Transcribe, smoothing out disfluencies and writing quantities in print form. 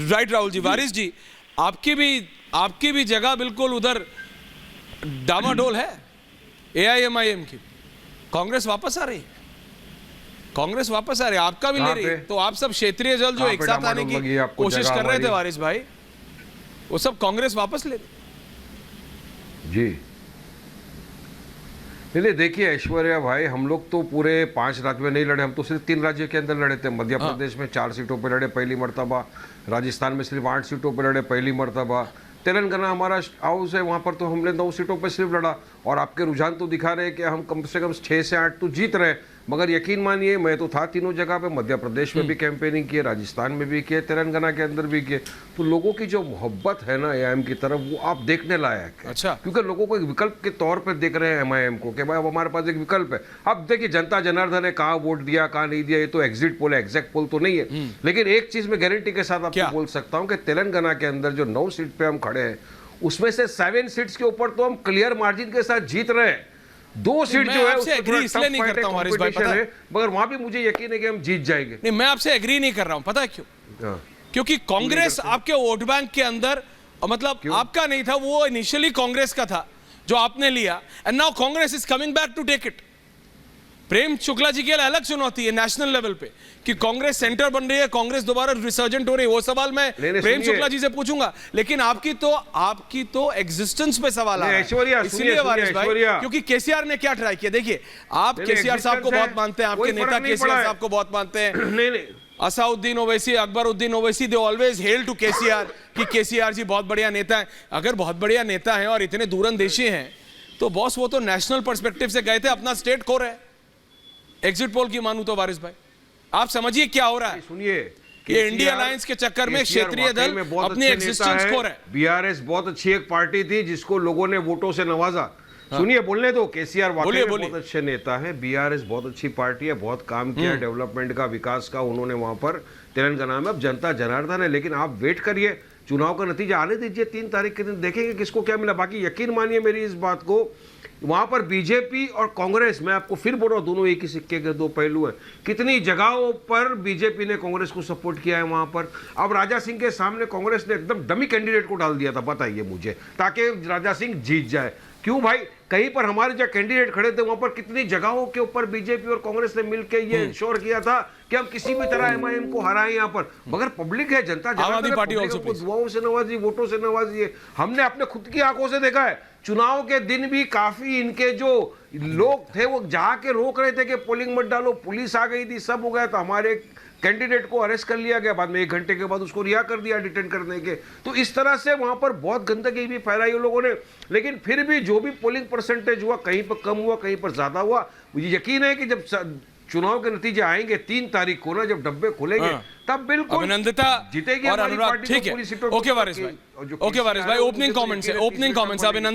Right Rahul ji, वारिस जी, आपकी भी जगह बिल्कुल उधर डामाडोल है एआईएमआईएम की। कांग्रेस वापस आ रही है, कांग्रेस वापस आ रही है, आपका भी ले रही है। तो आप सब क्षेत्रीय जल जो एक साथ आने की कोशिश कर रहे थे वारिस भाई, वो सब कांग्रेस वापस ले रही जी। नहीं देखिए ऐश्वर्या भाई, हम लोग तो पूरे 5 राज्य में नहीं लड़े, हम तो सिर्फ 3 राज्य के अंदर लड़े थे। मध्य प्रदेश में 4 सीटों पर लड़े पहली मर्तबा, राजस्थान में सिर्फ 8 सीटों पर लड़े पहली मर्तबा, तेलंगाना हमारा हाउस है वहाँ पर तो हमने 9 सीटों पर सिर्फ लड़ा। और आपके रुझान तो दिखा रहे हैं कि हम कम से कम 6 से 8 तो जीत रहे हैं। मगर यकीन मानिए मैं तो था तीनों जगह पे, मध्य प्रदेश में भी कैंपेनिंग की, राजस्थान में भी किए, तेलंगाना के अंदर भी किए। तो लोगों की जो मोहब्बत है ना एआईएम की तरफ, वो आप देखने लायक है। अच्छा, क्योंकि लोगों को एक विकल्प के तौर पर देख रहे हैं एमआईएम को कि भाई अब हमारे पास एक विकल्प है। अब देखिए जनता जनार्दन ने कहाँ वोट दिया कहाँ नहीं दिया, ये तो एग्जिट पोल है, एग्जैक्ट पोल तो नहीं है। लेकिन एक चीज मैं गारंटी के साथ आपको बोल सकता हूँ कि तेलंगाना के अंदर जो 9 सीट पे हम खड़े हैं, उसमें से 7 सीट्स के ऊपर तो हम क्लियर मार्जिन के साथ जीत रहे हैं। 2 सीट जो है उसमें थोड़ा इसलिए नहीं करता हूं हरीश भाई, पता है, मगर वहां भी मुझे यकीन है कि हम जीत जाएंगे। नहीं, मैं आपसे एग्री नहीं कर रहा हूं, पता है क्यों? क्योंकि कांग्रेस आपके वोट बैंक के अंदर, मतलब आपका नहीं था वो, इनिशियली कांग्रेस का था जो आपने लिया, and now Congress is coming back to take it. Prem Shukla ji के लिए अलग चुनौती है नेशनल लेवल पे कि कांग्रेस सेंटर बन रही है, कांग्रेस दोबारा रिसर्जेंट हो रही है, वो सवाल मैं प्रेम शुक्ला जी से पूछूंगा। लेकिन आपकी तो एग्जिस्टेंस पे सवाल आ रहा है। इसलिए वारिस भाई, क्योंकि केसीआर ने क्या ट्राई किया, देखिए आप केसीआर साहब को बहुत मानते हैं, आपके नेता केसीआर साहब को बहुत मानते हैं, Asaduddin Owaisi, Akbaruddin Owaisi, they always hail to KCR कि केसीआर जी बहुत बढ़िया नेता है। अगर बहुत बढ़िया नेता है और इतने दूरंदेशी हैं तो बॉस वो तो नेशनल पर्सपेक्टिव से गए थे, अपना स्टेट खो रहे हैं। एग्जिट पोल की मानू तो वारिस भाई, आप समझिए क्या हो रहा है। सुनिए, ये इंडिया अलायंस के चक्कर में क्षेत्रीय दल अपनी एग्जिस्टेंस खो रहे हैं। बीआरएस बहुत अच्छी एक पार्टी थी जिसको लोगों ने वोटों से नवाजा। सुनिए बोलने दो, केसीआर वाकई में बहुत अच्छे नेता है, बीआरएस बहुत अच्छी पार्टी है, बहुत काम किया डेवलपमेंट का, विकास का उन्होंने वहां पर तेलंगाना में। अब जनता जनार्दन है, लेकिन आप वेट करिए, चुनाव का नतीजा आने दीजिए, 3 तारीख के दिन देखेंगे किसको क्या मिला। बाकी यकीन मानिए मेरी इस बात को, वहां पर बीजेपी और कांग्रेस, मैं आपको फिर बोल रहा हूं, दोनों एक ही सिक्के के 2 पहलू हैं। कितनी जगहों पर बीजेपी ने कांग्रेस को सपोर्ट किया है वहां पर। अब राजा सिंह के सामने कांग्रेस ने एकदम डमी कैंडिडेट को डाल दिया था, बताइए मुझे, ताकि राजा सिंह जीत जाए। क्यों भाई, कहीं पर हमारे जो कैंडिडेट खड़े थे वहां पर कितनी जगहों के ऊपर बीजेपी और कांग्रेस ने मिलकर ये इंश्योर किया था कि हम किसी भी तरह एमआईएम को हराएं यहाँ पर। मगर पब्लिक है, जनता को दुआओं से नवाजी, वोटों से नवाजी। हमने अपने खुद की आंखों से देखा है, चुनाव के दिन भी काफी इनके जो लोग थे वो जाके रोक रहे थे कि पोलिंग मत डालो, पुलिस आ गई थी, सब हो गया, तो हमारे कैंडिडेट को अरेस्ट कर लिया गया, बाद में 1 घंटे के बाद उसको रिहा कर दिया डिटेन करने के। तो इस तरह से वहां पर बहुत गंदगी भी फैलाई उन लोगों ने। लेकिन फिर भी जो भी पोलिंग परसेंटेज हुआ, कहीं पर कम हुआ, कहीं पर ज्यादा हुआ। मुझे यकीन है कि जब चुनाव के नतीजे आएंगे 3 तारीख को ना, जब डब्बे खुलेंगे, तब बिल्कुल अभिनंदिता जीतेगी और अनुराग। ठीक है, ओके वारिस भाई, ओपनिंग कमेंट्स है, ओपनिंग कमेंट्स अभिनंदन।